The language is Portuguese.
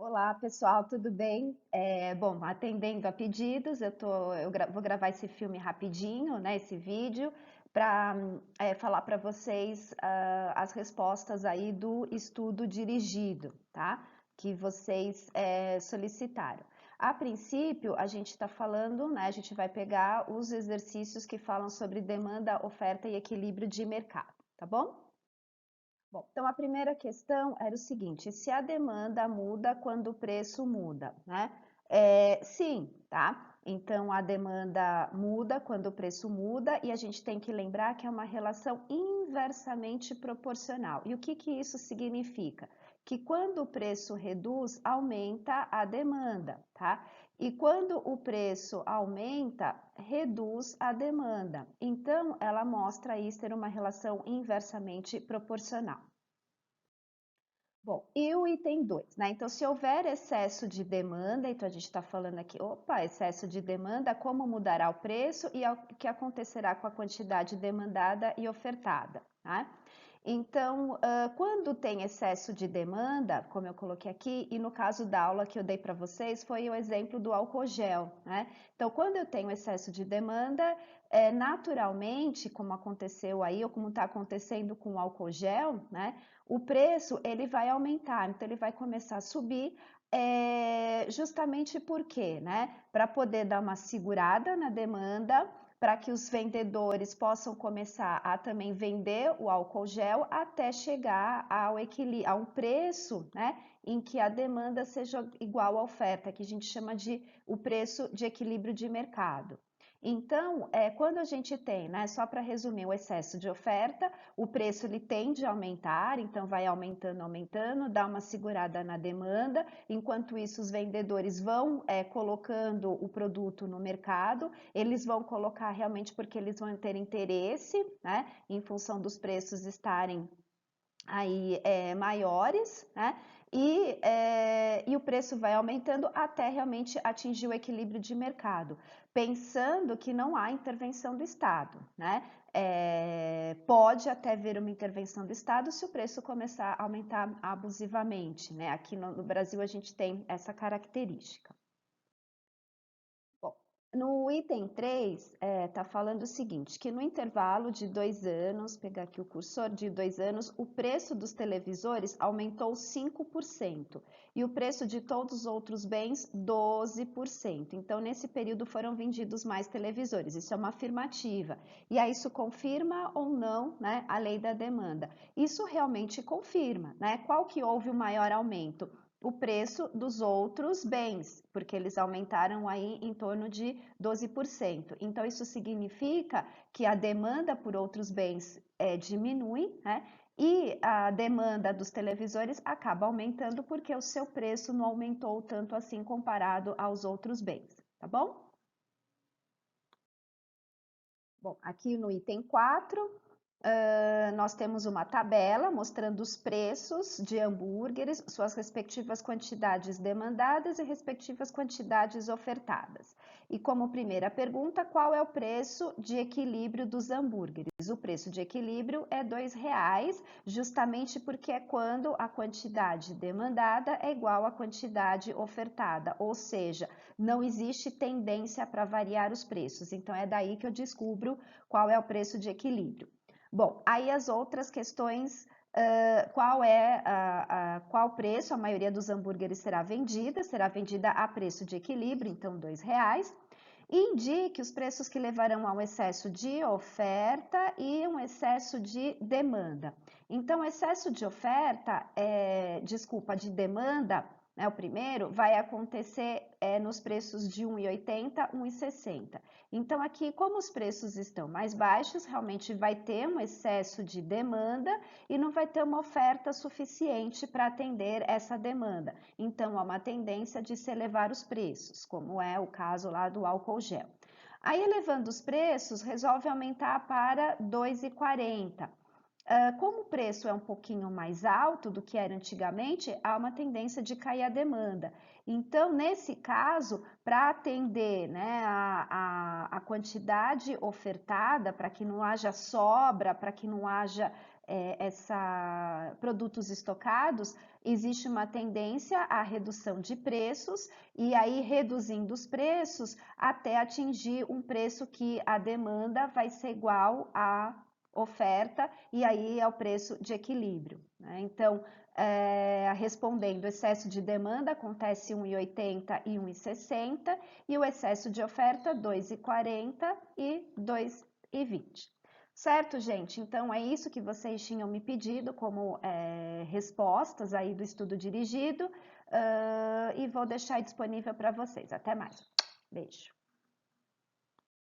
Olá, pessoal, tudo bem? Bom, atendendo a pedidos, vou gravar esse filme rapidinho, né, esse vídeo, para falar para vocês as respostas aí do estudo dirigido, tá? Que vocês solicitaram. A princípio, a gente está falando, né, a gente vai pegar os exercícios que falam sobre demanda, oferta e equilíbrio de mercado, tá bom? Bom, então a primeira questão era o seguinte: se a demanda muda quando o preço muda, né? Sim, tá? Então a demanda muda quando o preço muda e a gente tem que lembrar que é uma relação inversamente proporcional. E o que que isso significa? Que quando o preço reduz, aumenta a demanda, tá? E quando o preço aumenta, reduz a demanda. Então, ela mostra aí ser uma relação inversamente proporcional. Bom, e o item 2, né? Então, se houver excesso de demanda, então a gente está falando aqui, opa, excesso de demanda, como mudará o preço e o que acontecerá com a quantidade demandada e ofertada, tá? Então, quando tem excesso de demanda, como eu coloquei aqui, e no caso da aula que eu dei para vocês, foi o exemplo do álcool gel, né? Então, quando eu tenho excesso de demanda, naturalmente, como aconteceu aí, ou como está acontecendo com o álcool gel, né? O preço ele vai aumentar, então ele vai começar a subir. Justamente por quê, né? Para poder dar uma segurada na demanda, para que os vendedores possam começar a também vender o álcool gel até chegar ao equilíbrio, a um preço, né, em que a demanda seja igual à oferta, que a gente chama de o preço de equilíbrio de mercado. Então, quando a gente tem, né, só para resumir, o excesso de oferta, o preço ele tende a aumentar, então vai aumentando, aumentando, dá uma segurada na demanda, enquanto isso os vendedores vão colocando o produto no mercado, eles vão colocar realmente porque eles vão ter interesse, né, em função dos preços estarem aí maiores, né? E o preço vai aumentando até realmente atingir o equilíbrio de mercado, pensando que não há intervenção do Estado, né? Pode até vir uma intervenção do Estado se o preço começar a aumentar abusivamente, né? Aqui no Brasil a gente tem essa característica. Bom, no item 3, está falando o seguinte, que no intervalo de 2 anos, pegar aqui o cursor, de 2 anos, o preço dos televisores aumentou 5% e o preço de todos os outros bens 12%. Então, nesse período foram vendidos mais televisores, isso é uma afirmativa. E aí isso confirma ou não, né, a lei da demanda? Isso realmente confirma, né? Qual que houve o maior aumento? O preço dos outros bens, porque eles aumentaram aí em torno de 12%. Então, isso significa que a demanda por outros bens diminui, né? E a demanda dos televisores acaba aumentando porque o seu preço não aumentou tanto assim comparado aos outros bens, tá bom? Bom, aqui no item 4, nós temos uma tabela mostrando os preços de hambúrgueres, suas respectivas quantidades demandadas e respectivas quantidades ofertadas. E como primeira pergunta, qual é o preço de equilíbrio dos hambúrgueres? O preço de equilíbrio é R$ 2, justamente porque é quando a quantidade demandada é igual à quantidade ofertada, ou seja, não existe tendência para variar os preços. Então é daí que eu descubro qual é o preço de equilíbrio. Bom, aí as outras questões, qual preço a maioria dos hambúrgueres será vendida a preço de equilíbrio, então R$ 2, e indique os preços que levarão a um excesso de oferta e um excesso de demanda. Então, excesso de oferta, de demanda, né, o primeiro, vai acontecer nos preços de R$ 1,80, R$ 1,60. Então, aqui, como os preços estão mais baixos, realmente vai ter um excesso de demanda e não vai ter uma oferta suficiente para atender essa demanda. Então, há uma tendência de se elevar os preços, como é o caso lá do álcool gel. Aí, elevando os preços, resolve aumentar para R$ 2,40. Como o preço é um pouquinho mais alto do que era antigamente, há uma tendência de cair a demanda. Então, nesse caso, para atender, né, a quantidade ofertada, para que não haja sobra, para que não haja produtos estocados, existe uma tendência à redução de preços e aí reduzindo os preços até atingir um preço que a demanda vai ser igual à oferta e aí é o preço de equilíbrio, né? Então, respondendo, o excesso de demanda acontece 1,80 e 1,60 e o excesso de oferta 2,40 e 2,20. Certo, gente? Então é isso que vocês tinham me pedido como respostas aí do estudo dirigido, e vou deixar disponível para vocês. Até mais. Beijo.